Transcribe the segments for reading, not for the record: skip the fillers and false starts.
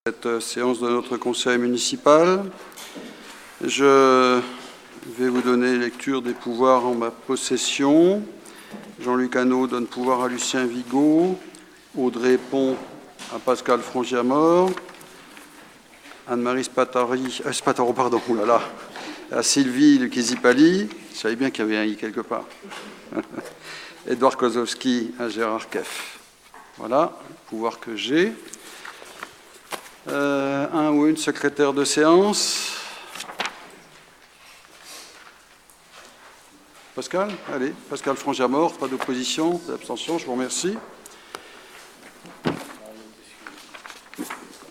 Cette séance de notre conseil municipal. Je vais vous donner lecture des pouvoirs en ma possession. Jean-Luc Hannot donne pouvoir à Lucien Vigo, Audrey Pont à Pascal Frangiamort, Anne-Marie Spataro, à Sylvie Lucchesi-Pali, je savais bien qu'il y avait un i quelque part, Edouard Kozowski à Gérard Keff. Voilà, le pouvoir que j'ai. Un ou une secrétaire de séance. Pascal, allez, Pascal Frangiamort, pas d'opposition, d'abstention, je vous remercie.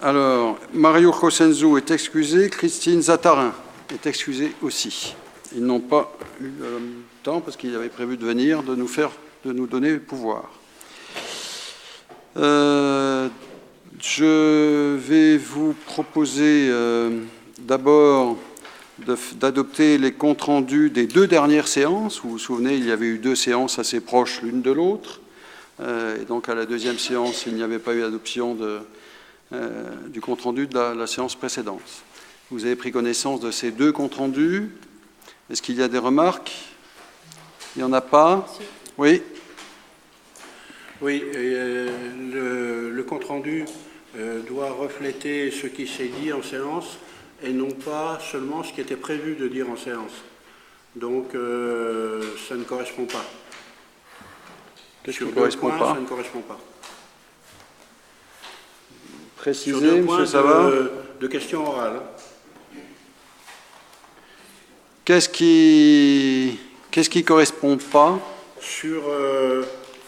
Alors, Mario Cosenzo est excusé, Christine Zatarin est excusée aussi. Ils n'ont pas eu le temps, parce qu'ils avaient prévu de venir, de nous donner pouvoir. Je vais vous proposer d'abord d'adopter les comptes rendus des deux dernières séances. Vous vous souvenez, il y avait eu deux séances assez proches l'une de l'autre. Et donc à la deuxième séance, il n'y avait pas eu adoption du compte rendu de la séance précédente. Vous avez pris connaissance de ces deux comptes rendus. Est-ce qu'il y a des remarques? Il n'y en a pas? Oui. Oui, le compte rendu doit refléter ce qui s'est dit en séance et non pas seulement ce qui était prévu de dire en séance. Donc, ça ne correspond pas. Qu'est-ce qui ne correspond pas? Ça ne correspond pas. Précisez, M. Savard. De questions orales. Qu'est-ce qui ne correspond pas? Sur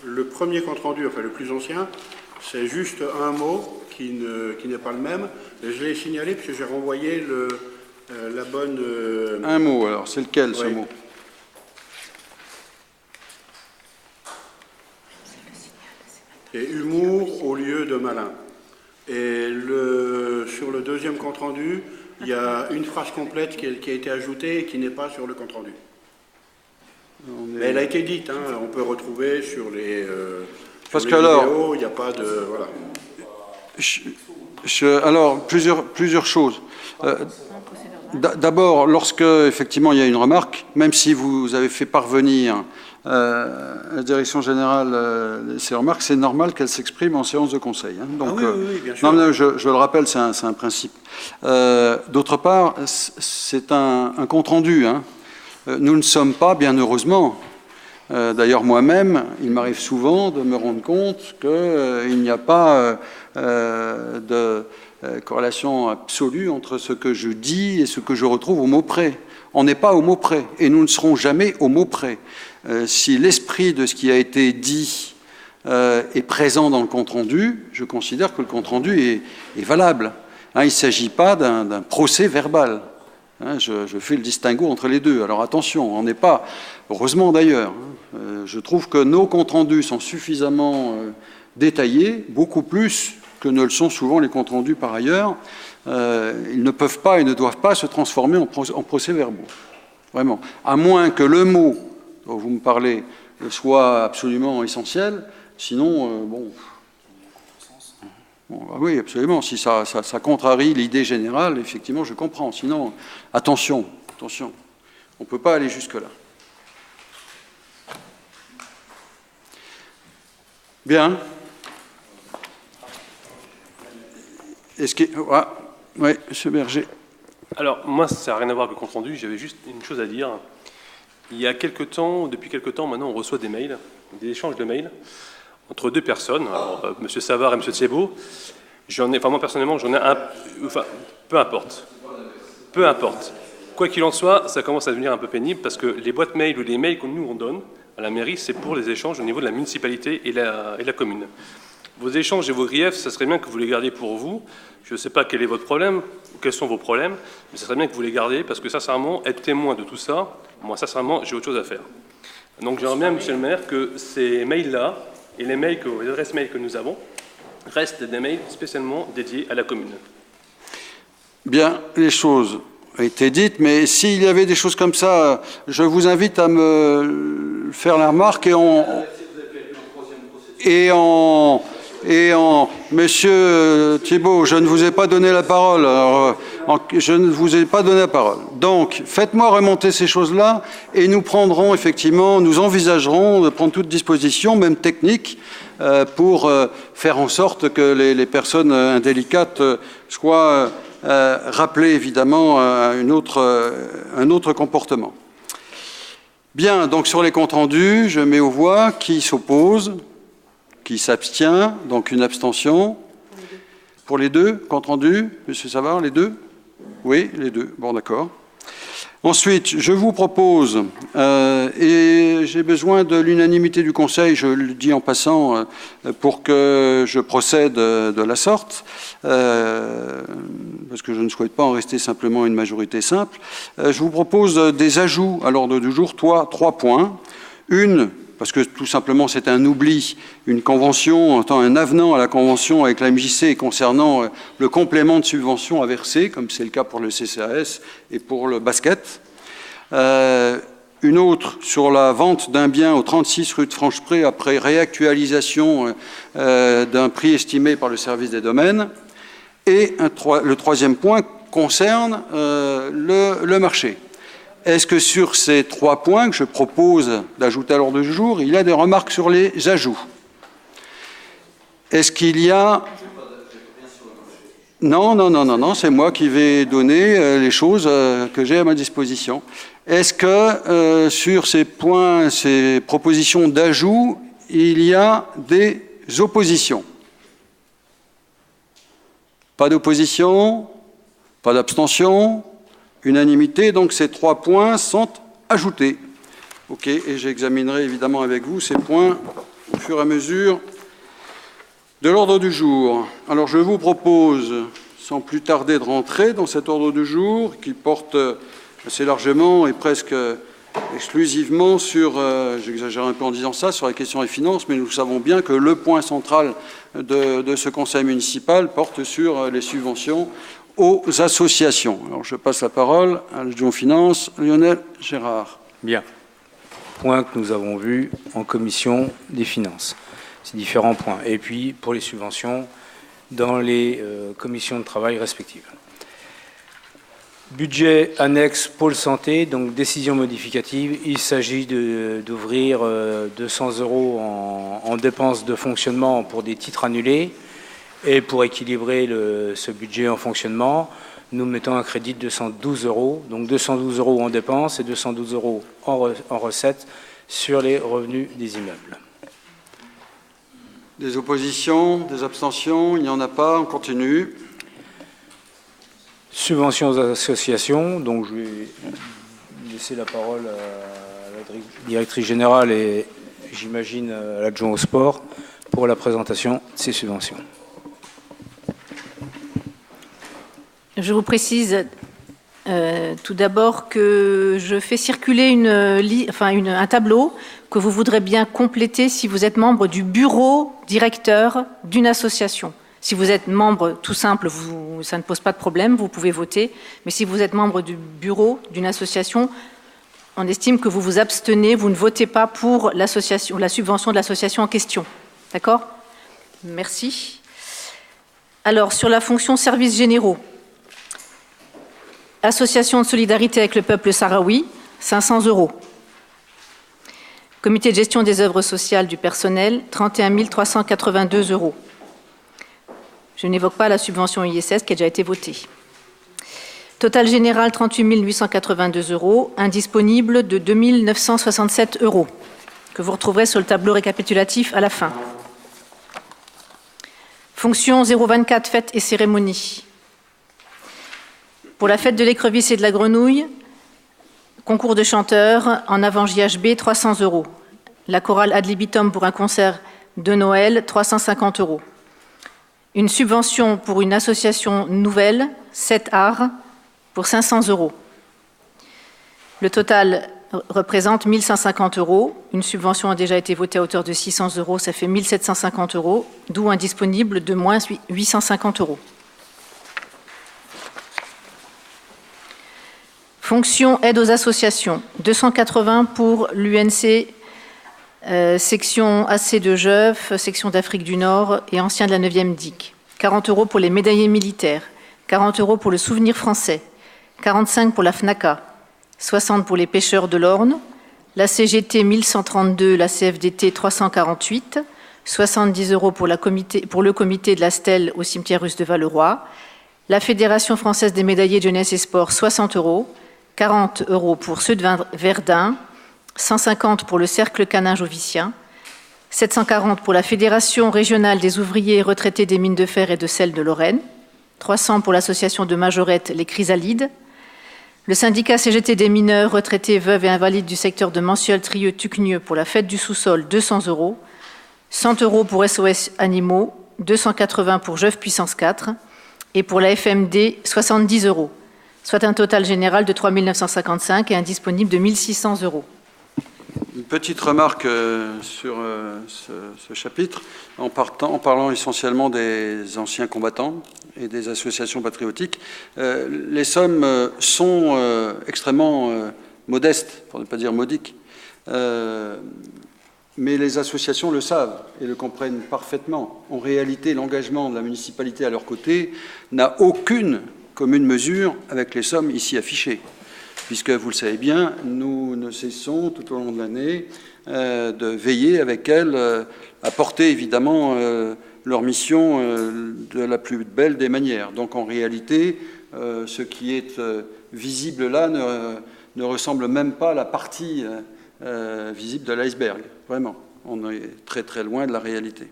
le premier compte rendu, enfin le plus ancien, c'est juste un mot qui n'est pas le même. Et je l'ai signalé puisque j'ai renvoyé la bonne... Un mot, alors, c'est lequel ce mot? Et humour au lieu de malin. Et sur le deuxième compte rendu, il y a une phrase complète qui a été ajoutée et qui n'est pas sur le compte rendu. Mais elle a été dite, hein, on peut retrouver sur les, parce sur que les alors, vidéos, il n'y a pas de... Voilà. Alors, plusieurs choses. D'abord, lorsque, effectivement, il y a une remarque, même si vous avez fait parvenir à la direction générale ces remarques, c'est normal qu'elles s'expriment en séance de conseil. Hein. Donc, oui, bien sûr. Non, je le rappelle, c'est un principe. D'autre part, c'est un compte-rendu. Hein. Nous ne sommes pas, bien heureusement, d'ailleurs moi-même, il m'arrive souvent de me rendre compte qu'il n'y a pas de corrélation absolue entre ce que je dis et ce que je retrouve au mot près. On n'est pas au mot près, et nous ne serons jamais au mot près. Si l'esprit de ce qui a été dit est présent dans le compte-rendu, je considère que le compte-rendu est valable. Hein, il ne s'agit pas d'un procès verbal. Hein, je fais le distinguo entre les deux. Alors attention, on n'est pas, heureusement d'ailleurs, je trouve que nos comptes rendus sont suffisamment détaillés, beaucoup plus que ne le sont souvent les comptes rendus par ailleurs. Ils ne peuvent pas et ne doivent pas se transformer en procès-verbaux. Vraiment. À moins que le mot dont vous me parlez soit absolument essentiel, sinon, oui, absolument. Si ça contrarie l'idée générale, effectivement, je comprends. Sinon, attention. On ne peut pas aller jusque-là. Bien. Est-ce que... oui, M. Berger. Alors, moi, ça n'a rien à voir avec le compte-rendu. J'avais juste une chose à dire. Il y a quelque temps, depuis quelque temps, maintenant, on reçoit des mails, des échanges de mails entre deux personnes, alors, M. Savard et M. Thiebaud. Moi, personnellement, j'en ai un... Enfin, peu importe. Peu importe. Quoi qu'il en soit, ça commence à devenir un peu pénible parce que les boîtes mail ou les mails que nous, on donne à la mairie, c'est pour les échanges au niveau de la municipalité et la commune. Vos échanges et vos griefs, ça serait bien que vous les gardiez pour vous. Je ne sais pas quel est votre problème, ou quels sont vos problèmes, mais ça serait bien que vous les gardiez parce que, sincèrement, être témoin de tout ça, moi, sincèrement, j'ai autre chose à faire. Donc, j'aimerais bien, monsieur le maire, que ces mails-là et les adresses mail que nous avons restent des mails spécialement dédiés à la commune. Bien, les choses ont été dites, mais s'il y avait des choses comme ça, je vous invite à me faire la remarque et en Monsieur Thibault, je ne vous ai pas donné la parole. Je ne vous ai pas donné la parole. Donc, faites-moi remonter ces choses-là et nous prendrons effectivement, nous envisagerons de prendre toute disposition, même technique, pour faire en sorte que les personnes indélicates soient rappelées évidemment à un autre comportement. Bien, donc sur les comptes rendus, je mets aux voix qui s'oppose, qui s'abstient, donc une abstention. Pour les deux, compte rendu, Monsieur Savard, les deux? Oui, les deux, bon d'accord. Ensuite, je vous propose, et j'ai besoin de l'unanimité du Conseil, je le dis en passant, pour que je procède de la sorte, parce que je ne souhaite pas en rester simplement une majorité simple. Je vous propose des ajouts à l'ordre du jour, 3 points. Une, parce que tout simplement c'est un oubli, une convention, un avenant à la convention avec la MJC concernant le complément de subvention à verser, comme c'est le cas pour le CCAS et pour le basket. Une autre sur la vente d'un bien au 36 rue de Franchepré après réactualisation d'un prix estimé par le service des domaines. Et le troisième point concerne le marché. Est-ce que sur ces 3 points que je propose d'ajouter à l'ordre du jour, il y a des remarques sur les ajouts? Est-ce qu'il y a... Non, c'est moi qui vais donner les choses que j'ai à ma disposition. Est-ce que sur ces points, ces propositions d'ajout, il y a des oppositions? Pas d'opposition, pas d'abstention, unanimité, donc ces 3 points sont ajoutés. OK, et j'examinerai évidemment avec vous ces points au fur et à mesure de l'ordre du jour. Alors je vous propose, sans plus tarder, de rentrer dans cet ordre du jour qui porte assez largement et presque exclusivement sur, j'exagère un peu en disant ça, sur la question des finances, mais nous savons bien que le point central de ce conseil municipal porte sur les subventions aux associations. Alors je passe la parole à l'adjoint aux finances, Lionel Gérard. Bien. Point que nous avons vu en commission des finances. Ces différents points. Et puis pour les subventions dans les commissions de travail respectives. Budget annexe pôle santé, donc décision modificative. Il s'agit d'ouvrir 200 € en dépenses de fonctionnement pour des titres annulés. Et pour équilibrer ce budget en fonctionnement, nous mettons un crédit de 212 €, donc 212 € en dépenses et 212 € en recettes sur les revenus des immeubles. Des oppositions, des abstentions, il n'y en a pas, on continue. Subventions aux associations, donc je vais laisser la parole à la directrice générale et j'imagine à l'adjoint au sport pour la présentation de ces subventions. Je vous précise tout d'abord que je fais circuler un tableau que vous voudrez bien compléter si vous êtes membre du bureau directeur d'une association. Si vous êtes membre tout simple, ça ne pose pas de problème, vous pouvez voter. Mais si vous êtes membre du bureau d'une association, on estime que vous vous abstenez, vous ne votez pas pour la subvention de l'association en question. D'accord? Merci. Alors, sur la fonction services généraux, Association de solidarité avec le peuple sahraoui, 500 €. Comité de gestion des œuvres sociales du personnel, 31 382 €. Je n'évoque pas la subvention ISS qui a déjà été votée. Total général, 38 882 €, indisponible de 2 967 €, que vous retrouverez sur le tableau récapitulatif à la fin. Fonction 024, fêtes et cérémonies. Pour la fête de l'écrevisse et de la grenouille, concours de chanteurs en avant JHB, 300 €. La chorale ad libitum pour un concert de Noël, 350 €. Une subvention pour une association nouvelle, 7 arts, pour 500 €. Le total représente 1 150 €. Une subvention a déjà été votée à hauteur de 600 €, ça fait 1 750 €, d'où un disponible de moins 850 €. Fonction aide aux associations, 280 pour l'UNC section AC de Jeuf, section d'Afrique du Nord et ancien de la 9e DIC. 40 € pour les médaillés militaires, 40 € pour le souvenir français, 45 pour la FNACA, 60 pour les pêcheurs de l'Orne, la CGT 1132, la CFDT 348, 70 € pour le comité de la Stèle au cimetière russe de Valleroy, la Fédération française des médaillés de jeunesse et sport 60 €, 40 € pour ceux de Verdun, 150 pour le cercle canin jovicien, 740 pour la Fédération régionale des ouvriers retraités des mines de fer et de sel de Lorraine, 300 pour l'association de Majorette les Chrysalides, le syndicat CGT des mineurs retraités veuves et invalides du secteur de Manciol-Trieux-Tucnieux pour la fête du sous-sol 200 €, 100 € pour SOS Animaux, 280 pour Jeuf Puissance 4 et pour la FMD 70 €, soit un total général de 3 955 et un disponible de 1 600 €. Une petite remarque sur ce chapitre, en parlant essentiellement des anciens combattants et des associations patriotiques. Les sommes sont extrêmement modestes, pour ne pas dire modiques, mais les associations le savent et le comprennent parfaitement. En réalité, l'engagement de la municipalité à leur côté n'a aucune commune mesure avec les sommes ici affichées, puisque, vous le savez bien, nous ne cessons tout au long de l'année de veiller avec elles à porter évidemment leur mission de la plus belle des manières. Donc en réalité, ce qui est visible là ne ressemble même pas à la partie visible de l'iceberg. Vraiment, on est très très loin de la réalité.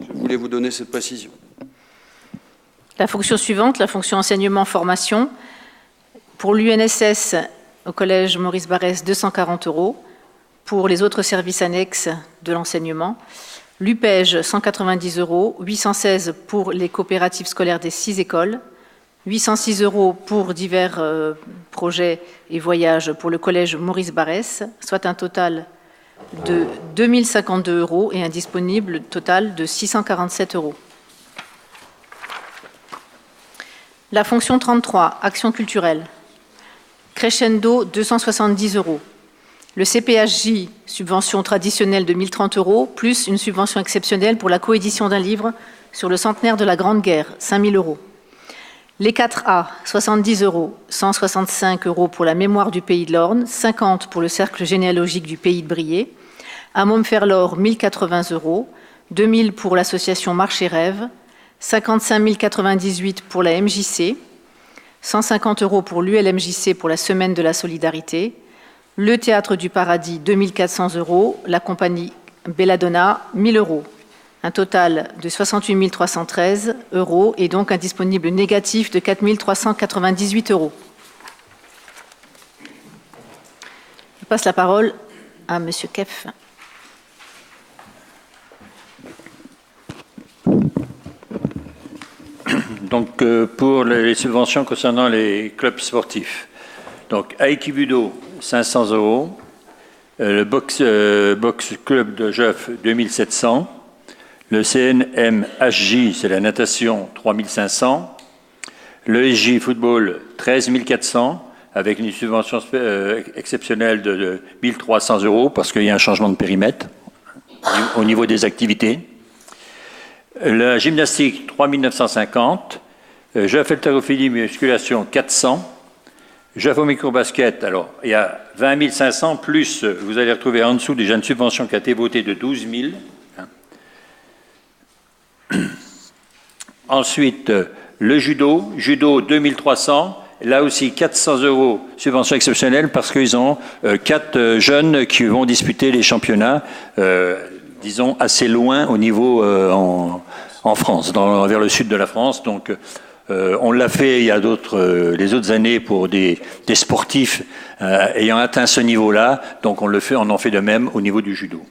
Je voulais vous donner cette précision. La fonction suivante, la fonction enseignement-formation. Pour l'UNSS, au collège Maurice Barrès, 240 €. Pour les autres services annexes de l'enseignement. L'UPEJ, 190 €. 816 pour les coopératives scolaires des 6 écoles. 806 € pour divers projets et voyages pour le collège Maurice Barrès, soit un total de 2052 € et un disponible total de 647 €. La fonction 33, action culturelle. Crescendo, 270 €. Le CPHJ, subvention traditionnelle de 1030 €, plus une subvention exceptionnelle pour la coédition d'un livre sur le centenaire de la Grande Guerre, 5000 €. Les 4A, 70 €, 165 € pour la mémoire du pays de l'Orne, 50 pour le cercle généalogique du pays de Briey. À Montferlor, 1080 €, 2000 pour l'association Marche et Rêve, 55 098 pour la MJC, 150 € pour l'ULMJC pour la Semaine de la Solidarité, le Théâtre du Paradis, 2400 €, la compagnie Belladonna, 1000 €. Un total de 68 313 € et donc un disponible négatif de 4 398 €. Je passe la parole à Monsieur Keff. Donc, pour les subventions concernant les clubs sportifs. Donc, Aikibudo, 500 €. Le box club de Jeuf, 2700. Le CNMHJ, c'est la natation, 3500. Le SJ football, 13 400, avec une subvention exceptionnelle de 1300 € parce qu'il y a un changement de périmètre au niveau des activités. La gymnastique, 3 950. Jeuf haltérophilie musculation, 400. Jeuf au micro-basket, alors il y a 20 500 plus, vous allez retrouver en dessous déjà une subvention qui a été votée de 12 000. Ensuite, le judo 2300, là aussi 400 € subvention exceptionnelle parce qu'ils ont 4 jeunes qui vont disputer les championnats, disons, assez loin au niveau en France, vers le sud de la France. Donc, on l'a fait il y a les autres années pour des sportifs ayant atteint ce niveau-là, donc on en fait de même au niveau du judo.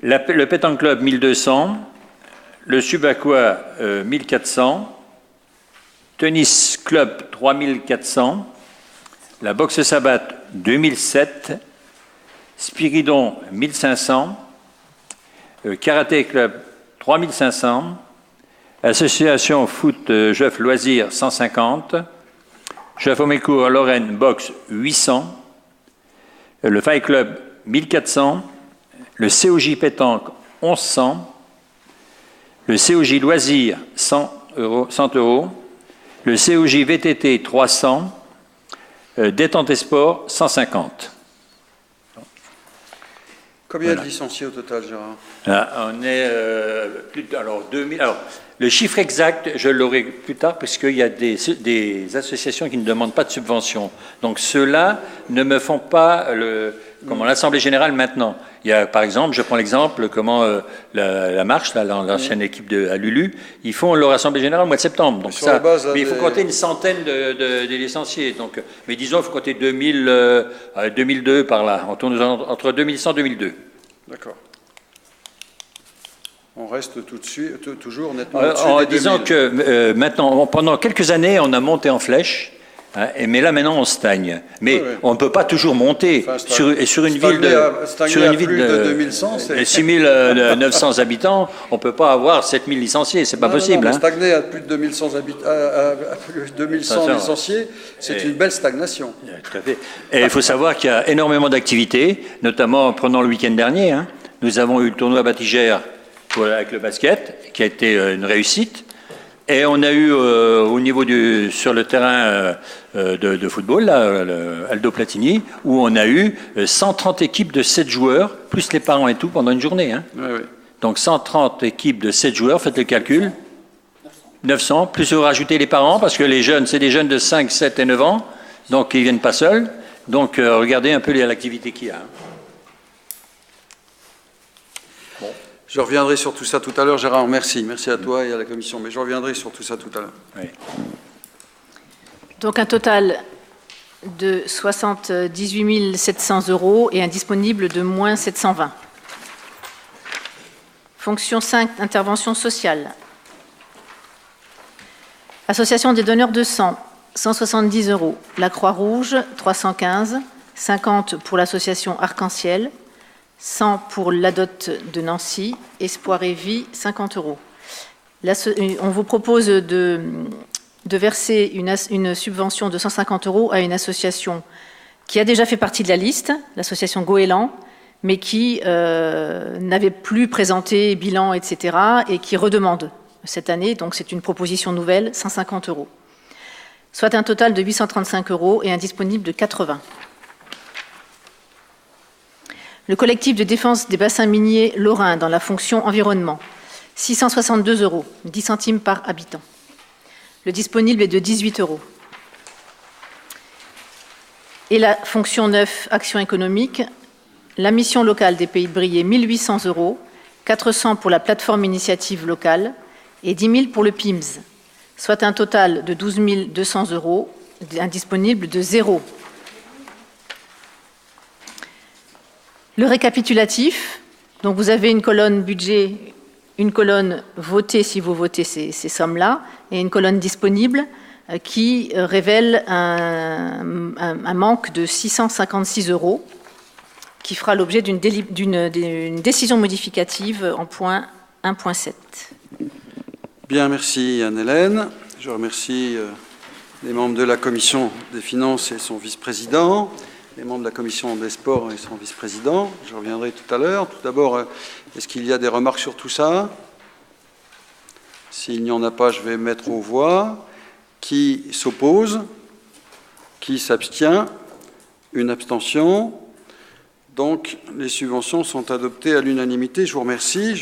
Le pétanque club 1200, le Subaquois 1400, tennis club 3400, la boxe sabbat 2007, Spiridon 1500, karaté club 3500, association foot Jeuf loisirs 150, Jeuf Homécourt Lorraine boxe 800, le Fight Club 1400, le COJ pétanque 1100, le COJ loisirs 100 euros, le COJ VTT 300, détente et sport 150. Combien de licenciés au total, Gérard? Là, on est plus de, alors 2000. Alors, le chiffre exact, je l'aurai plus tard, parce qu'il y a des associations qui ne demandent pas de subvention. Donc, ceux-là ne me font pas l'Assemblée générale maintenant. Il y a, par exemple, je prends l'exemple, la marche, l'ancienne équipe à Lulu, ils font leur Assemblée générale au mois de septembre. Donc ça, mais il faut compter une centaine de licenciés. Donc, mais disons, il faut compter 2002 par là. On tourne entre 2100 et 2002. D'accord. On reste toujours nettement en disant que maintenant, pendant quelques années, on a monté en flèche, hein, mais là maintenant on stagne. Mais on ne peut pas toujours monter sur une ville de 2100, 6900 habitants. On ne peut pas avoir 7000 licenciés, c'est pas possible. Stagner à plus de 2100 licenciés, c'est une belle stagnation. Tout à fait. Et il faut savoir qu'il y a énormément d'activités, notamment prenant le week-end dernier. Hein, nous avons eu le tournoi Batigère avec le basket, qui a été une réussite. Et on a eu au niveau sur le terrain de football, là, Aldo Platini, où on a eu 130 équipes de 7 joueurs, plus les parents et tout, pendant une journée. Hein. Oui. Donc 130 équipes de 7 joueurs, faites le calcul. 900, plus vous rajoutez les parents, parce que les jeunes, c'est des jeunes de 5, 7 et 9 ans, donc ils ne viennent pas seuls. Donc regardez un peu l'activité qu'il y a. Hein. Je reviendrai sur tout ça tout à l'heure, Gérard. Merci à toi et à la commission, mais je reviendrai sur tout ça tout à l'heure. Oui. Donc un total de 78 700 euros et un disponible de moins 720. Fonction 5, intervention sociale. Association des donneurs de sang, 170 euros. La Croix-Rouge, 315, 50 pour l'association Arc-en-Ciel, 100 pour l'ADOT de Nancy, Espoir et Vie, 50 euros. On vous propose de verser une subvention de 150 euros à une association qui a déjà fait partie de la liste, l'association Goéland, mais qui n'avait plus présenté bilan, etc., et qui redemande cette année. Donc c'est une proposition nouvelle, 150 euros. Soit un total de 835 euros et un disponible de 80. Le collectif de défense des bassins miniers lorrains dans la fonction environnement, 662 euros, 10 centimes par habitant. Le disponible est de 18 euros. Et la fonction 9, action économique, la mission locale des Pays de Briey, 1800 euros, 400 pour la plateforme initiative locale et 10 000 pour le PIMS, soit un total de 12 200 euros, un disponible de 0. Le récapitulatif, donc vous avez une colonne budget, une colonne votée si vous votez ces sommes-là, et une colonne disponible qui révèle un manque de 656 euros qui fera l'objet d'une décision modificative en point 1.7. Bien, merci Anne-Hélène. Je remercie les membres de la commission des finances et son vice-président, les membres de la commission des sports et son vice-président. Je reviendrai tout à l'heure. Tout d'abord, est-ce qu'il y a des remarques sur tout ça? S'il n'y en a pas, je vais mettre aux voix. Qui s'oppose? Qui s'abstient? Une abstention. Donc, les subventions sont adoptées à l'unanimité. Je vous remercie.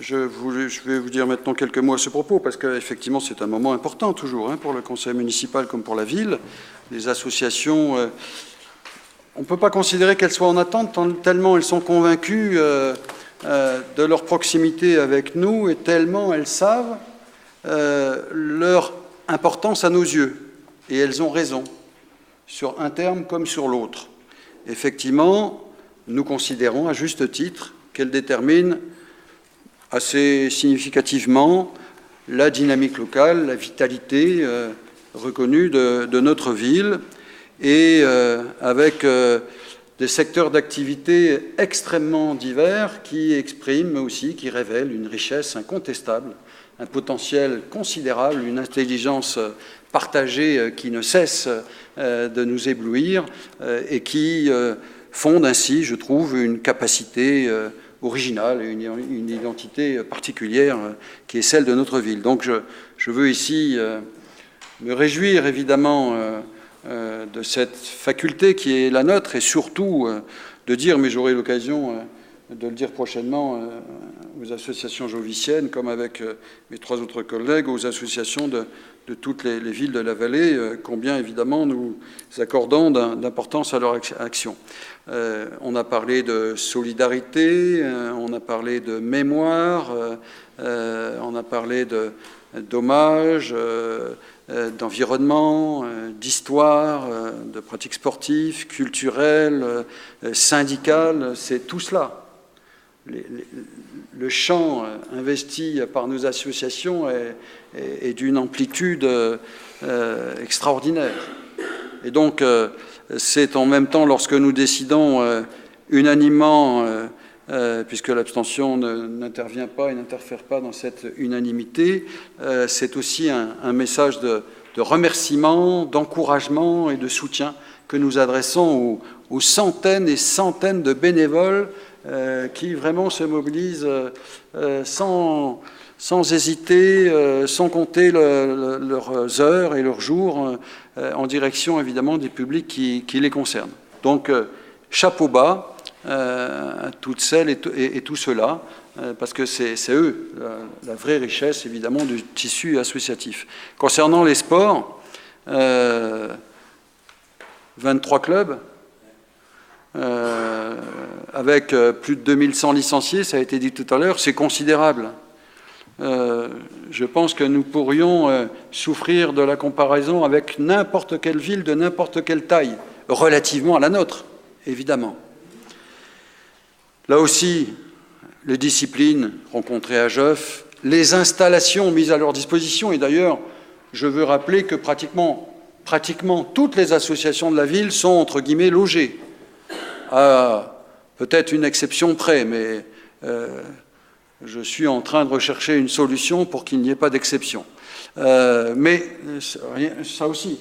Je vais vous dire maintenant quelques mots à ce propos, parce qu'effectivement, c'est un moment important toujours, pour le conseil municipal comme pour la ville. Les associations... on ne peut pas considérer qu'elles soient en attente tellement elles sont convaincues de leur proximité avec nous et tellement elles savent leur importance à nos yeux. Et elles ont raison, sur un terme comme sur l'autre. Effectivement, nous considérons à juste titre qu'elles déterminent assez significativement la dynamique locale, la vitalité reconnue de notre ville, et avec des secteurs d'activité extrêmement divers qui expriment aussi, qui révèlent une richesse incontestable, un potentiel considérable, une intelligence partagée qui ne cesse de nous éblouir et qui fonde ainsi, je trouve, une capacité originale et une identité particulière qui est celle de notre ville. Donc je veux ici me réjouir évidemment de cette faculté qui est la nôtre et surtout de dire, mais j'aurai l'occasion de le dire prochainement aux associations joviciennes, comme avec mes 3 autres collègues, aux associations de toutes les villes de la vallée, combien évidemment nous accordons d'importance à leur action. On a parlé de solidarité, on a parlé de mémoire, on a parlé d'hommage, d'environnement, d'histoire, de pratiques sportives, culturelles, syndicales, c'est tout cela. Le champ investi par nos associations est d'une amplitude extraordinaire. Et donc, c'est en même temps, lorsque nous décidons unanimement, puisque l'abstention n'intervient pas et n'interfère pas dans cette unanimité, c'est aussi un message de remerciement, d'encouragement et de soutien que nous adressons aux centaines et centaines de bénévoles qui vraiment se mobilisent sans hésiter, sans compter leurs heures et leurs jours en direction évidemment des publics qui les concernent. Donc chapeau bas à toutes celles et tous ceux-là, parce que c'est eux la vraie richesse évidemment du tissu associatif. Concernant les sports, 23 clubs, avec plus de 2100 licenciés, ça a été dit tout à l'heure, c'est considérable. Je pense que nous pourrions souffrir de la comparaison avec n'importe quelle ville de n'importe quelle taille, relativement à la nôtre, évidemment. Là aussi, les disciplines rencontrées à Geoff, les installations mises à leur disposition, et d'ailleurs, je veux rappeler que pratiquement toutes les associations de la ville sont, entre guillemets, logées. À peut-être une exception près, mais je suis en train de rechercher une solution pour qu'il n'y ait pas d'exception. Mais ça aussi,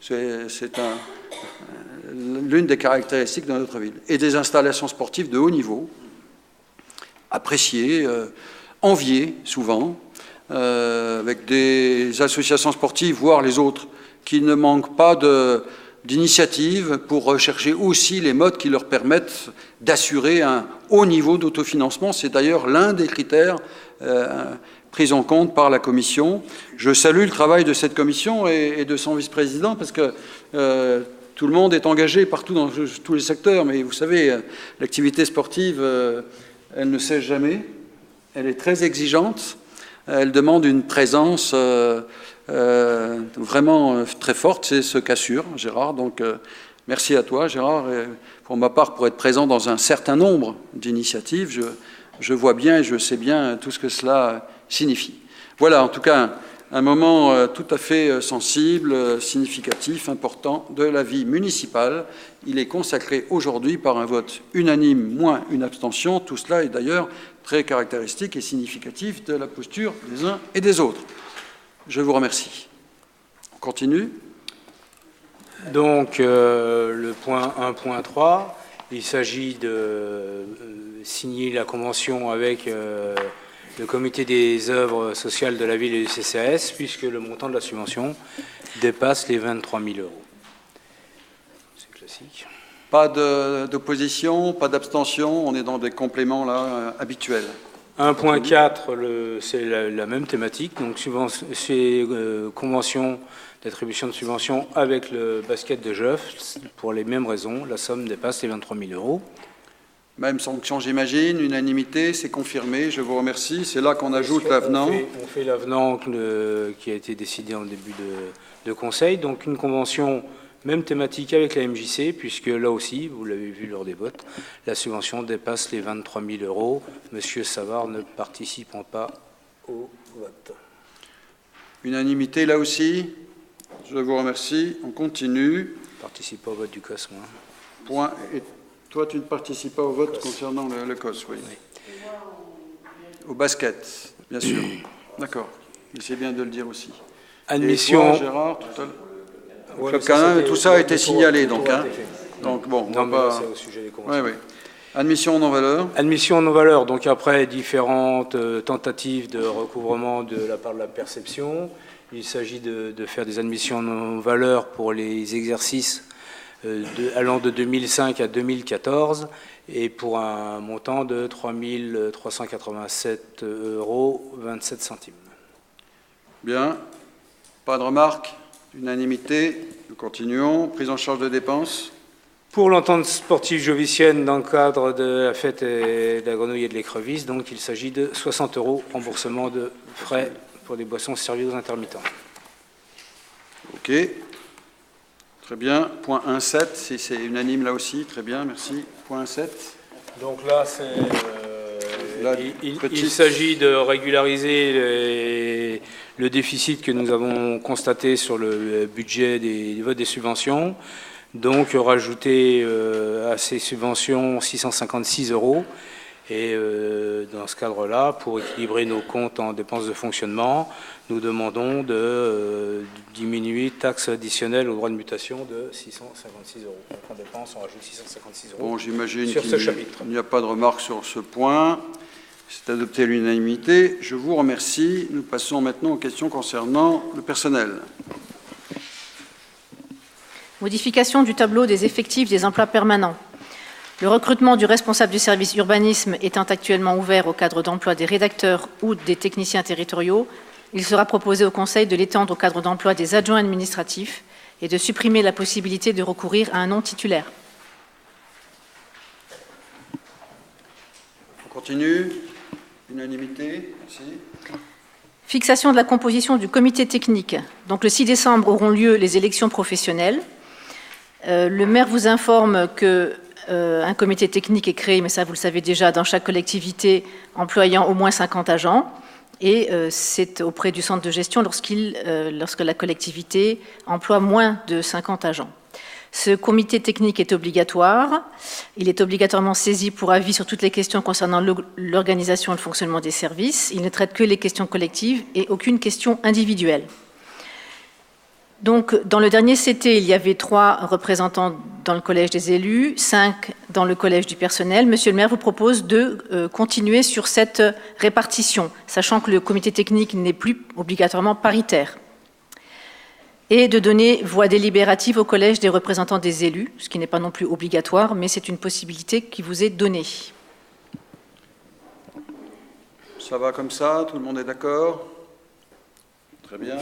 c'est l'une des caractéristiques de notre ville. Et des installations sportives de haut niveau, appréciées, enviées souvent, avec des associations sportives, voire les autres, qui ne manquent pas d'initiatives pour rechercher aussi les modes qui leur permettent d'assurer un haut niveau d'autofinancement. C'est d'ailleurs l'un des critères pris en compte par la Commission. Je salue le travail de cette Commission et de son vice-président, parce que tout le monde est engagé partout dans tous les secteurs, mais vous savez, l'activité sportive, elle ne cesse jamais, elle est très exigeante, elle demande une présence vraiment très forte, c'est ce qu'assure Gérard. Donc merci à toi Gérard, et pour ma part, pour être présent dans un certain nombre d'initiatives, je vois bien et je sais bien tout ce que cela signifie. Voilà, en tout cas, un moment tout à fait sensible, significatif, important de la vie municipale. Il est consacré aujourd'hui par un vote unanime, moins une abstention. Tout cela est d'ailleurs très caractéristique et significatif de la posture des uns et des autres. Je vous remercie. On continue. Donc, le point 1.3, il s'agit de signer la convention avec le comité des œuvres sociales de la ville et du CCAS, puisque le montant de la subvention dépasse les 23 000 €. C'est classique. Pas d'opposition, pas d'abstention, on est dans des compléments là habituels. 1.4, c'est la même thématique, donc c'est convention d'attribution de subventions avec le basket de Geoff. Pour les mêmes raisons, la somme dépasse les 23 000 €. Même sanction, j'imagine, unanimité, c'est confirmé, je vous remercie. C'est là qu'on ajoute l'avenant. On fait l'avenant qui a été décidé en début de conseil, donc une convention même thématique avec la MJC, puisque là aussi, vous l'avez vu lors des votes, la subvention dépasse les 23 000 €, Monsieur Savard ne participant pas au vote. Unanimité là aussi, je vous remercie. On continue. Participe pas au vote du COS, moi. Point. Et toi, tu ne participes pas au vote concernant le COS, oui. Au basket, bien sûr. D'accord. Mais c'est bien de le dire aussi. Admission. Et toi, Gérard, tout à l'heure. Ouais, tout ça a été signalé, donc. Hein. Donc bon, Non, on mais va là, pas... c'est au sujet des conventions. Oui, oui. Admission non valeur. Admission non valeur, donc après différentes tentatives de recouvrement de la part de la perception, il s'agit de faire des admissions non valeur pour les exercices allant de 2005 à 2014 et pour un montant de 3 387,27 €. Bien. Pas de remarques. Unanimité. Nous continuons. Prise en charge de dépenses. Pour l'entente sportive jovicienne dans le cadre de la fête de la grenouille et de l'écrevisse, donc il s'agit de 60 € remboursement de frais pour des boissons servies aux intermittents. OK. Très bien. Point 1.7, si c'est unanime là aussi. Très bien, merci. Point 1.7. Donc là, c'est, il petite- s'agit de régulariser le déficit que nous avons constaté sur le budget des votes des subventions. Donc rajouter à ces subventions 656 €. Et dans ce cadre-là, pour équilibrer nos comptes en dépenses de fonctionnement, nous demandons de diminuer taxes additionnelles aux droits de mutation de 656 €. Donc en dépenses, on rajoute 656 € Bon, j'imagine sur ce qu'il chapitre. n'y a pas de remarques sur ce point. C'est adopté à l'unanimité. Je vous remercie. Nous passons maintenant aux questions concernant le personnel. Modification du tableau des effectifs des emplois permanents. Le recrutement du responsable du service urbanisme étant actuellement ouvert au cadre d'emploi des rédacteurs ou des techniciens territoriaux, il sera proposé au Conseil de l'étendre au cadre d'emploi des adjoints administratifs et de supprimer la possibilité de recourir à un nom titulaire. On continue. Unanimité. Merci. Fixation de la composition du comité technique. Donc le 6 décembre auront lieu les élections professionnelles. Le maire vous informe que un comité technique est créé, mais ça vous le savez déjà, dans chaque collectivité employant au moins 50 agents. Et c'est auprès du centre de gestion lorsque la collectivité emploie moins de 50 agents. Ce comité technique est obligatoire. Il est obligatoirement saisi pour avis sur toutes les questions concernant l'organisation et le fonctionnement des services. Il ne traite que les questions collectives et aucune question individuelle. Donc, dans le dernier CT, il y avait 3 représentants dans le collège des élus, 5 dans le collège du personnel. Monsieur le maire vous propose de continuer sur cette répartition, sachant que le comité technique n'est plus obligatoirement paritaire. Et de donner voix délibérative au collège des représentants des élus, ce qui n'est pas non plus obligatoire, mais c'est une possibilité qui vous est donnée. Ça va comme ça? Tout le monde est d'accord? Très bien.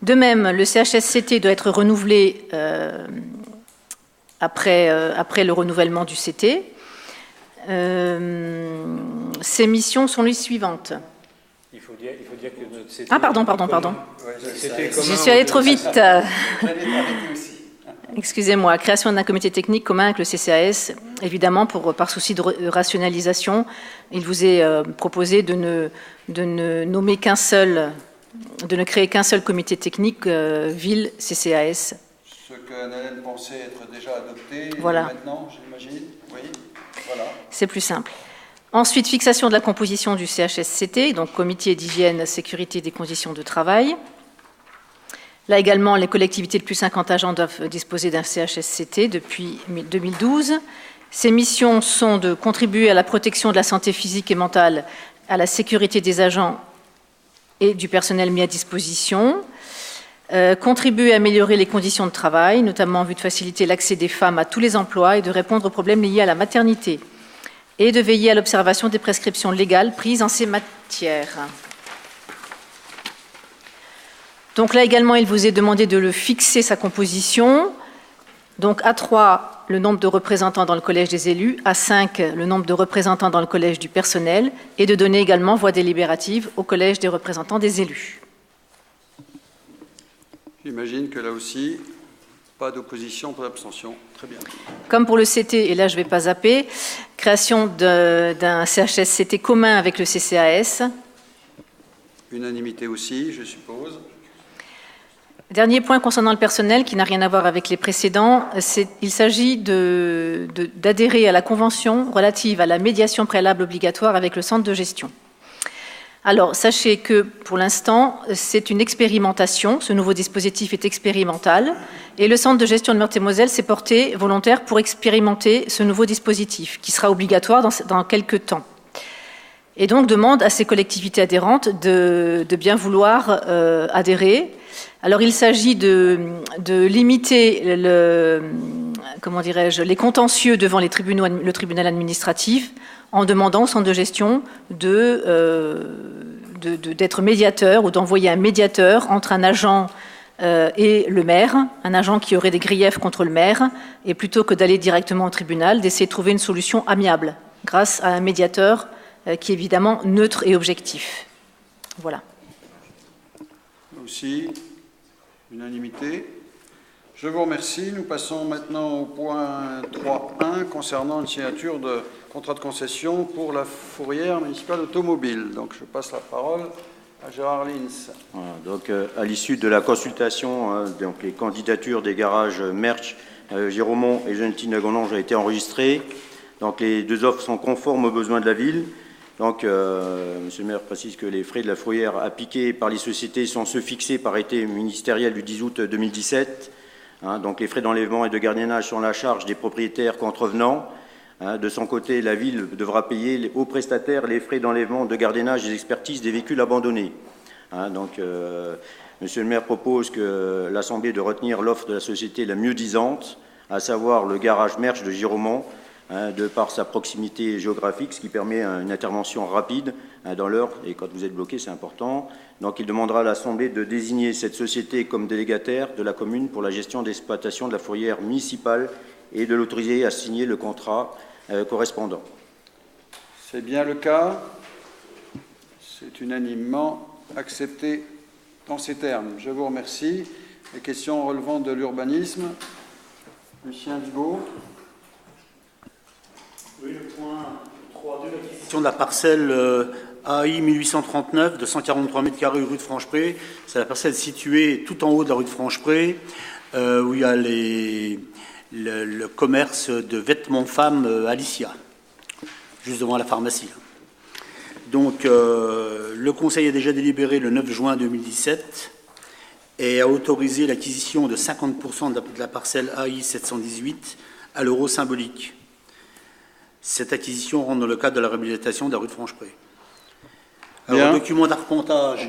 De même, le CHSCT doit être renouvelé après le renouvellement du CT. Ces missions sont les suivantes. Il faut dire que notre CT... Ah, pardon. Je suis allée trop vite. Excusez-moi. Création d'un comité technique commun avec le CCAS. Évidemment, par souci de rationalisation, il vous est proposé de ne nommer qu'un seul... de ne créer qu'un seul comité technique, ville, CCAS. Ce que Anne-Hélène pensait être déjà adopté voilà. Maintenant, j'imagine. Oui, voilà. C'est plus simple. Ensuite, fixation de la composition du CHSCT, donc comité d'hygiène, sécurité des conditions de travail. Là également, les collectivités de plus de 50 agents doivent disposer d'un CHSCT depuis 2012. Ces missions sont de contribuer à la protection de la santé physique et mentale, à la sécurité des agents et du personnel mis à disposition, contribuer à améliorer les conditions de travail, notamment en vue de faciliter l'accès des femmes à tous les emplois et de répondre aux problèmes liés à la maternité, et de veiller à l'observation des prescriptions légales prises en ces matières. Donc là également, il vous est demandé de le fixer, sa composition. Donc à 3, le nombre de représentants dans le collège des élus, à 5, le nombre de représentants dans le collège du personnel, et de donner également voix délibérative au collège des représentants des élus. J'imagine que là aussi, pas d'opposition, pas d'abstention. Très bien. Comme pour le CT, et là je ne vais pas zapper, création d'un CHSCT commun avec le CCAS. Unanimité aussi, je suppose. Dernier point concernant le personnel, qui n'a rien à voir avec les précédents, il s'agit d'adhérer à la convention relative à la médiation préalable obligatoire avec le centre de gestion. Alors, sachez que pour l'instant, c'est une expérimentation. Ce nouveau dispositif est expérimental. Et le Centre de gestion de Meurthe-et-Moselle s'est porté volontaire pour expérimenter ce nouveau dispositif, qui sera obligatoire dans quelques temps. Et donc demande à ces collectivités adhérentes de bien vouloir adhérer. Alors, il s'agit de limiter les contentieux devant le tribunal administratif en demandant au centre de gestion d'être médiateur ou d'envoyer un médiateur entre un agent et le maire, un agent qui aurait des griefs contre le maire, et plutôt que d'aller directement au tribunal, d'essayer de trouver une solution amiable grâce à un médiateur qui est évidemment neutre et objectif. Voilà. Aussi, unanimité. Je vous remercie. Nous passons maintenant au point 3.1 concernant une signature de contrat de concession pour la fourrière municipale automobile. Donc je passe la parole à Gérard Lins. Voilà, donc à l'issue de la consultation, donc les candidatures des garages Merch, Giromont et Gentil-Nagonange ont été enregistrées. Donc les deux offres sont conformes aux besoins de la ville. Donc, Monsieur le maire précise que les frais de la fourrière appliqués par les sociétés sont ceux fixés par arrêté ministériel du 10 août 2017. Donc, les frais d'enlèvement et de gardiennage sont à la charge des propriétaires contrevenants. De son côté, la ville devra payer aux prestataires les frais d'enlèvement, de gardiennage et d'expertise des véhicules abandonnés. Donc, Monsieur le maire propose que l'Assemblée de retenir l'offre de la société la mieux disante, à savoir le garage Merch de Giromont, de par sa proximité géographique, ce qui permet une intervention rapide dans l'heure, et quand vous êtes bloqué, c'est important. Donc il demandera à l'Assemblée de désigner cette société comme délégataire de la commune pour la gestion d'exploitation de la fourrière municipale et de l'autoriser à signer le contrat correspondant. C'est bien le cas. C'est unanimement accepté dans ces termes. Je vous remercie. Les questions relevant de l'urbanisme. Lucien Dugaud. Oui, le point 3.2, l'acquisition de la parcelle AI 1839 de 143 m² rue de Franchepré. C'est la parcelle située tout en haut de la rue de Franchepré, où il y a le commerce de vêtements femmes Alicia, juste devant la pharmacie. Donc, le Conseil a déjà délibéré le 9 juin 2017 et a autorisé l'acquisition de 50% de la parcelle AI 718 à l'euro symbolique. Cette acquisition rentre dans le cadre de la réhabilitation de la rue de Franchepré. Alors, le document d'arpentage,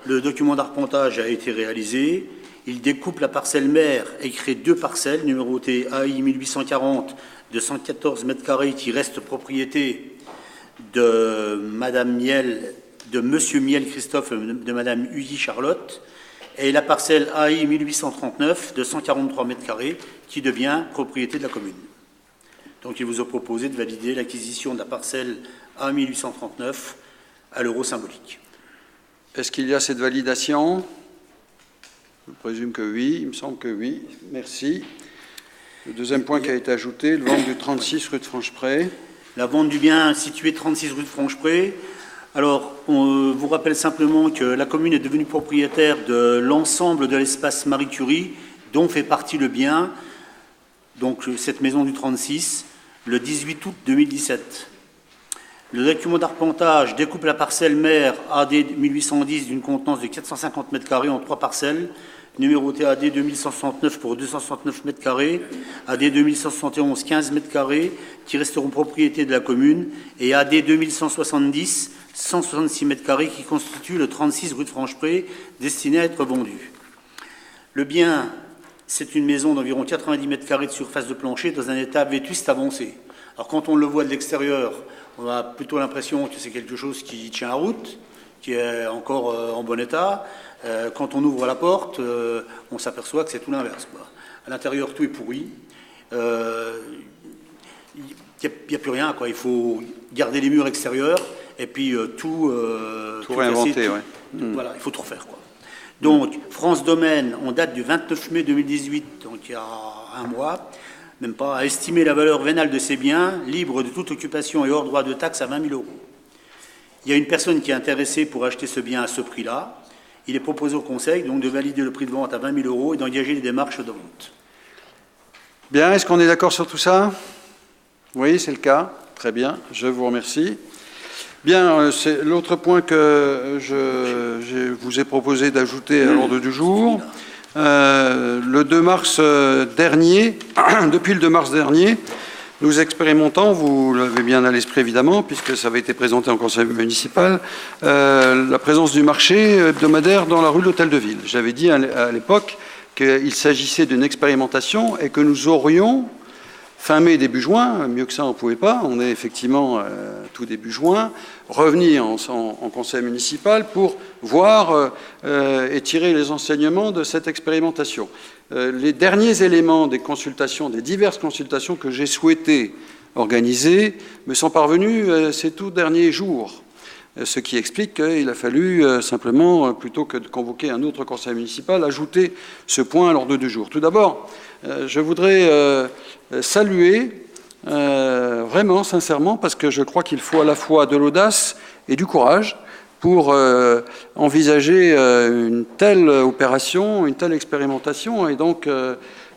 le document d'arpentage a été réalisé. Il découpe la parcelle mère et crée deux parcelles numérotées AI 1840 de 114 m² qui restent propriété de Madame Miel, de Monsieur Miel Christophe, de Madame Huilly Charlotte, et la parcelle AI 1839 de 143 m² qui devient propriété de la commune. Donc, il vous a proposé de valider l'acquisition de la parcelle A 1839 à l'euro symbolique. Est-ce qu'il y a cette validation? Je présume que oui, il me semble que oui. Merci. Le deuxième point qui a été ajouté, le vente du 36 rue de Franchepré. La vente du bien situé 36 rue de Franchepré. Alors, on vous rappelle simplement que la commune est devenue propriétaire de l'ensemble de l'espace Marie Curie, dont fait partie le bien, donc cette maison du 36, le 18 août 2017. Le document d'arpentage découpe la parcelle mère AD 1810 d'une contenance de 450 m² en trois parcelles, numérotées AD 2169 pour 269 m², AD 2171 15 m², qui resteront propriété de la commune, et AD 2170 166 m² qui constituent le 36 rue de Franchepré, destiné à être vendu. Le bien, c'est une maison d'environ 90 m² de surface de plancher dans un état vétuste avancé. Alors quand on le voit de l'extérieur, on a plutôt l'impression que c'est quelque chose qui tient la route, qui est encore en bon état. Quand on ouvre la porte, on s'aperçoit que c'est tout l'inverse. À l'intérieur, tout est pourri. Il n'y a plus rien, quoi. Il faut garder les murs extérieurs et puis tout réinventer. Voilà, il faut tout refaire, quoi. Donc, France Domaine, en date du 29 mai 2018, donc il y a un mois, même pas, a estimé la valeur vénale de ces biens, libres de toute occupation et hors droit de taxe, à 20 000 €. Il y a une personne qui est intéressée pour acheter ce bien à ce prix-là. Il est proposé au Conseil donc de valider le prix de vente à 20 000 € et d'engager les démarches de vente. Bien, est-ce qu'on est d'accord sur tout ça? Oui, c'est le cas. Très bien, je vous remercie. Bien, c'est l'autre point que je vous ai proposé d'ajouter à l'ordre du jour. Le 2 mars dernier, depuis le 2 mars dernier, nous expérimentons, vous l'avez bien à l'esprit évidemment, puisque ça avait été présenté en conseil municipal, la présence du marché hebdomadaire dans la rue de l'Hôtel de Ville. J'avais dit à l'époque qu'il s'agissait d'une expérimentation et que nous aurions, fin mai, début juin, mieux que ça on ne pouvait pas, on est effectivement tout début juin, revenir en conseil municipal pour voir et tirer les enseignements de cette expérimentation. Les derniers éléments des consultations, des diverses consultations que j'ai souhaité organiser, me sont parvenus ces tout derniers jours. Ce qui explique qu'il a fallu simplement, plutôt que de convoquer un autre conseil municipal, ajouter ce point à l'ordre du jour. Tout d'abord, je voudrais saluer vraiment, sincèrement, parce que je crois qu'il faut à la fois de l'audace et du courage pour envisager une telle opération, une telle expérimentation. Et donc,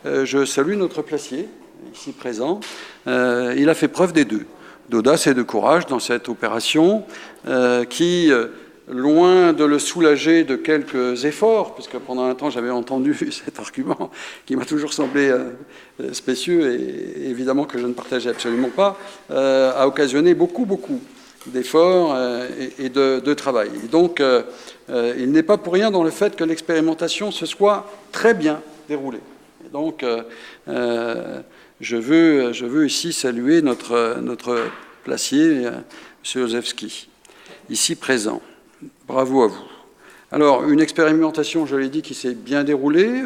je salue notre placier, ici présent. Il a fait preuve des deux, d'audace et de courage dans cette opération qui, loin de le soulager de quelques efforts, puisque pendant un temps j'avais entendu cet argument qui m'a toujours semblé spécieux et évidemment que je ne partageais absolument pas, a occasionné beaucoup d'efforts et de travail. Et donc, il n'est pas pour rien dans le fait que l'expérimentation se soit très bien déroulée. Et donc, je veux ici saluer notre placier, M. Ozewski, ici présent. Bravo à vous. Alors, une expérimentation, je l'ai dit, qui s'est bien déroulée.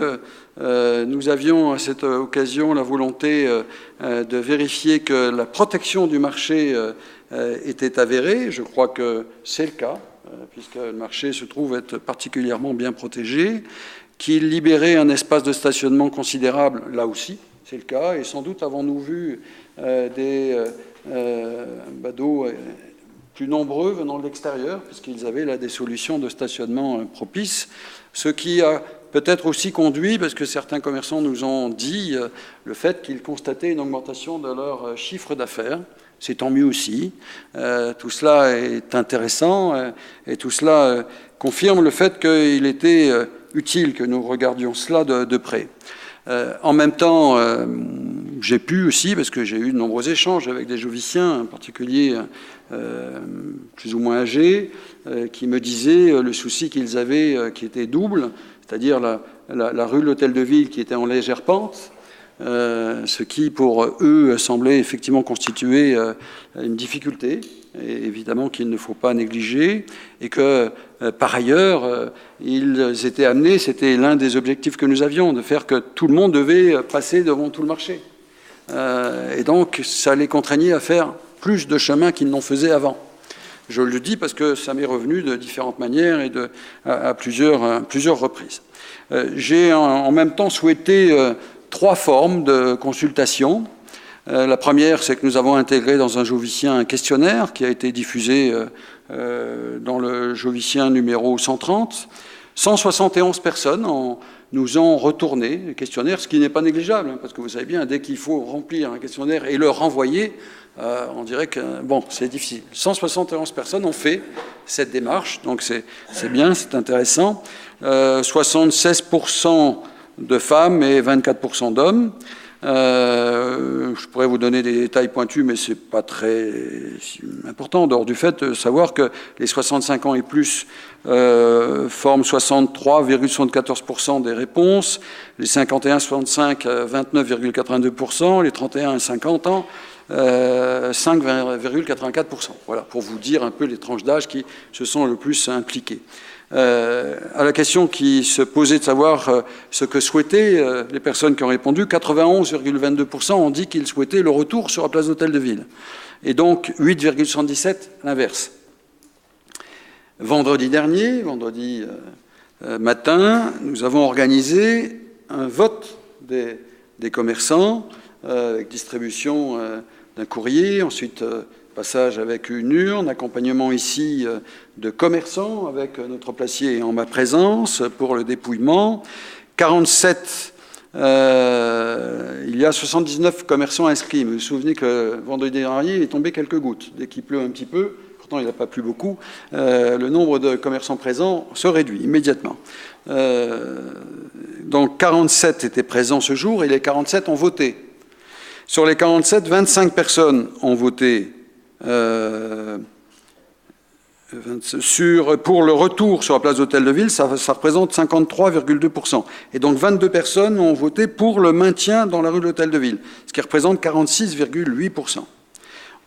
Nous avions à cette occasion la volonté de vérifier que la protection du marché était avérée. Je crois que c'est le cas, puisque le marché se trouve être particulièrement bien protégé, qu'il libérait un espace de stationnement considérable, là aussi, c'est le cas, et sans doute avons-nous vu des badauds plus nombreux venant de l'extérieur, puisqu'ils avaient là des solutions de stationnement propices, ce qui a peut-être aussi conduit, parce que certains commerçants nous ont dit le fait qu'ils constataient une augmentation de leur chiffre d'affaires. C'est tant mieux aussi. Tout cela est intéressant et tout cela confirme le fait qu'il était utile que nous regardions cela de près. En même temps, j'ai pu aussi, parce que j'ai eu de nombreux échanges avec des joviciens, en particulier plus ou moins âgés, qui me disaient le souci qu'ils avaient, qui était double, c'est-à-dire la rue de l'Hôtel de Ville qui était en légère pente, ce qui, pour eux, semblait effectivement constituer une difficulté, et évidemment qu'il ne faut pas négliger, et que, par ailleurs, ils étaient amenés, c'était l'un des objectifs que nous avions, de faire que tout le monde devait passer devant tout le marché. Et donc, ça les contraignait à faire plus de chemin qu'ils n'en faisaient avant. Je le dis parce que ça m'est revenu de différentes manières et à plusieurs reprises. J'ai en même temps souhaité 3 formes de consultation. La première, c'est que nous avons intégré dans un jovicien un questionnaire qui a été diffusé dans le jovicien numéro 130. 171 personnes nous ont retourné le questionnaire, ce qui n'est pas négligeable, parce que vous savez bien, dès qu'il faut remplir un questionnaire et le renvoyer, on dirait que, bon, c'est difficile. 171 personnes ont fait cette démarche, donc c'est bien, c'est intéressant. 76% de femmes et 24% d'hommes. Je pourrais vous donner des détails pointus, mais ce n'est pas très important, en dehors du fait de savoir que les 65 ans et plus forment 63,74% des réponses, les 51-65, 29,82%, les 31-50 ans, 5,84%. Voilà, pour vous dire un peu les tranches d'âge qui se sont le plus impliquées. À la question qui se posait de savoir ce que souhaitaient les personnes qui ont répondu, 91,22% ont dit qu'ils souhaitaient le retour sur la place d'Hôtel de Ville. Et donc 8,77% l'inverse. Vendredi dernier, vendredi matin, nous avons organisé un vote des commerçants avec distribution d'un courrier, ensuite passage avec une urne, accompagnement ici de commerçants avec notre placier en ma présence pour le dépouillement. 47, il y a 79 commerçants inscrits. Vous vous souvenez que vendredi dernier, il est tombé quelques gouttes. Dès qu'il pleut un petit peu, pourtant il n'a pas plu beaucoup, le nombre de commerçants présents se réduit immédiatement. Donc 47 étaient présents ce jour et les 47 ont voté. Sur les 47, 25 personnes ont voté pour le retour sur la place d'Hôtel de Ville, ça représente 53,2%. Et donc 22 personnes ont voté pour le maintien dans la rue de l'Hôtel de Ville, ce qui représente 46,8%.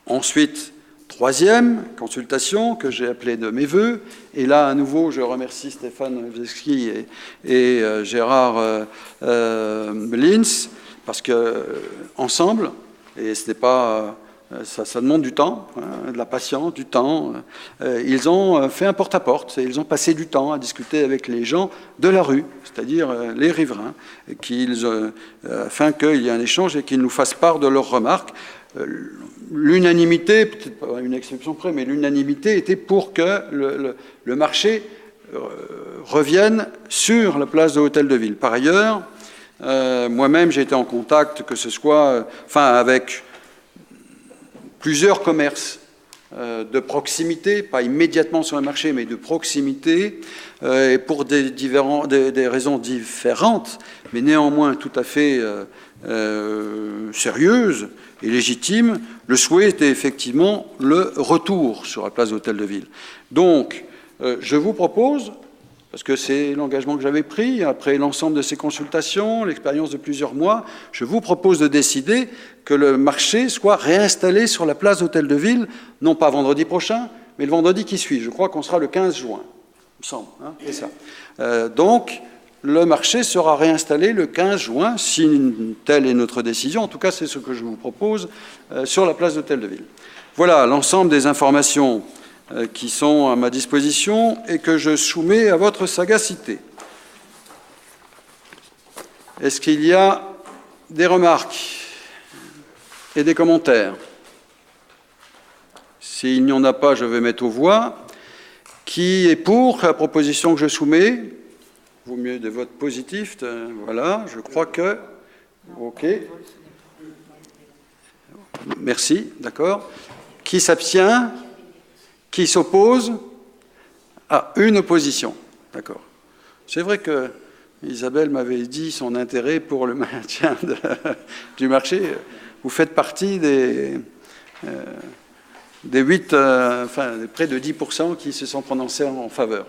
Ensuite, troisième consultation que j'ai appelée de mes voeux, et là à nouveau je remercie Stéphane Wieski et Gérard Lins, parce que ensemble, et ce n'est pas... Ça demande du temps, hein, de la patience, du temps. Ils ont fait un porte-à-porte, et ils ont passé du temps à discuter avec les gens de la rue, c'est-à-dire les riverains, afin qu'il y ait un échange et qu'ils nous fassent part de leurs remarques. L'unanimité, peut-être pas une exception près, mais l'unanimité était pour que le marché revienne sur la place de l'Hôtel de Ville. Par ailleurs, moi-même, j'ai été en contact, que ce soit avec plusieurs commerces de proximité, pas immédiatement sur le marché, mais de proximité, et pour des raisons différentes, mais néanmoins tout à fait sérieuses et légitimes, le souhait était effectivement le retour sur la place d'Hôtel de Ville. Donc, je vous propose, parce que c'est l'engagement que j'avais pris, après l'ensemble de ces consultations, l'expérience de plusieurs mois, je vous propose de décider que le marché soit réinstallé sur la place d'Hôtel de Ville, non pas vendredi prochain, mais le vendredi qui suit. Je crois qu'on sera le 15 juin, il me semble. Hein, c'est ça. Donc, le marché sera réinstallé le 15 juin, si telle est notre décision. En tout cas, c'est ce que je vous propose sur la place d'Hôtel de Ville. Voilà l'ensemble des informations qui sont à ma disposition et que je soumets à votre sagacité. Est-ce qu'il y a des remarques et des commentaires? S'il n'y en a pas, je vais mettre aux voix. Qui est pour la proposition que je soumets? Vaut mieux des votes positifs. Voilà, je crois que... OK. Merci, d'accord. Qui s'abstient? Qui s'oppose? Ah, une opposition. D'accord. C'est vrai que Isabelle m'avait dit son intérêt pour le maintien du marché. Vous faites partie des 8, près de 10% qui se sont prononcés en faveur.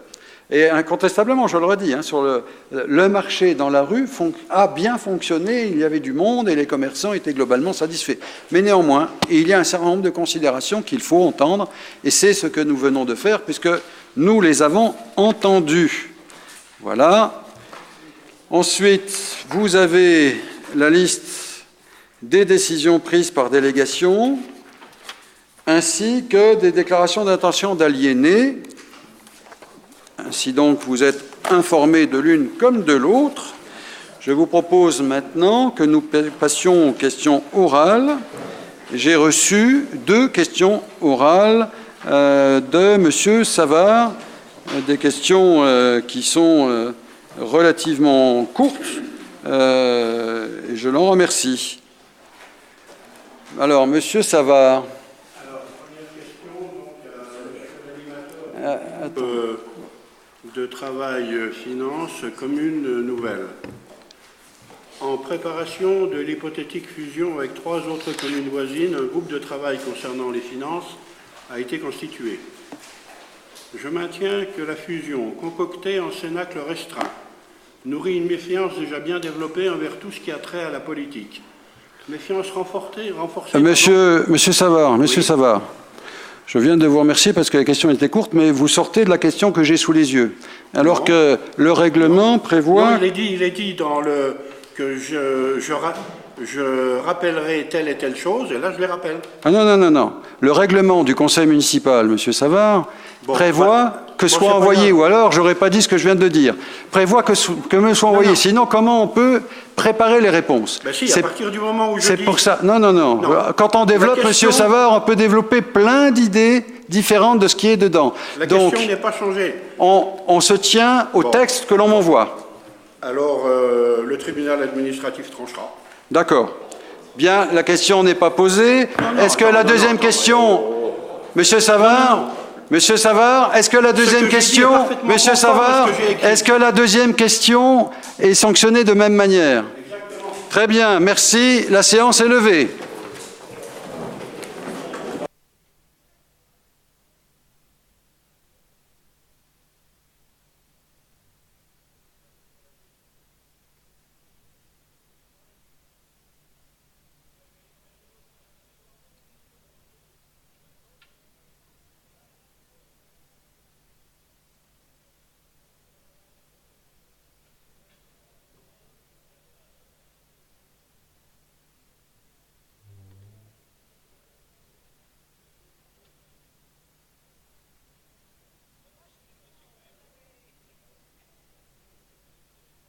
Et incontestablement, je le redis, hein, sur le marché dans la rue a bien fonctionné, il y avait du monde et les commerçants étaient globalement satisfaits. Mais néanmoins, il y a un certain nombre de considérations qu'il faut entendre, et c'est ce que nous venons de faire, puisque nous les avons entendues. Voilà. Ensuite, vous avez la liste des décisions prises par délégation, ainsi que des déclarations d'intention d'aliéner. Ainsi donc, vous êtes informés de l'une comme de l'autre. Je vous propose maintenant que nous passions aux questions orales. J'ai reçu 2 questions orales de M. Savard, des questions qui sont relativement courtes, et je l'en remercie. Alors, M. Savard. Alors, première question, de travail finance commune nouvelle. En préparation de l'hypothétique fusion avec 3 autres communes voisines, un groupe de travail concernant les finances a été constitué. Je maintiens que la fusion, concoctée en cénacle restreint, nourrit une méfiance déjà bien développée envers tout ce qui a trait à la politique. Méfiance renforcée. Monsieur Savard, oui. Savard. Je viens de vous remercier parce que la question était courte, mais vous sortez de la question que j'ai sous les yeux. Alors que le règlement prévoit... Non, il est dit dans le... que je rappellerai telle et telle chose, et là je les rappelle. Ah non. Le règlement du conseil municipal, Monsieur Savard, prévoit que soit envoyé, ou alors j'aurais pas dit ce que je viens de dire, prévoit que me soit envoyé. Sinon, comment on peut préparer les réponses? Ben si, à partir du moment où je dis... C'est pour ça. Non. Quand on développe, Monsieur Savard, on peut développer plein d'idées différentes de ce qui est dedans. La question n'est pas changée. On se tient au texte que l'on m'envoie. Alors, le tribunal administratif tranchera. D'accord. Bien, la question n'est pas posée. Est-ce que la deuxième question, Monsieur Savard, Monsieur Savard, est-ce que la deuxième question, Monsieur Savard, est-ce que la deuxième question est sanctionnée de même manière? Exactement. Très bien, merci. La séance est levée.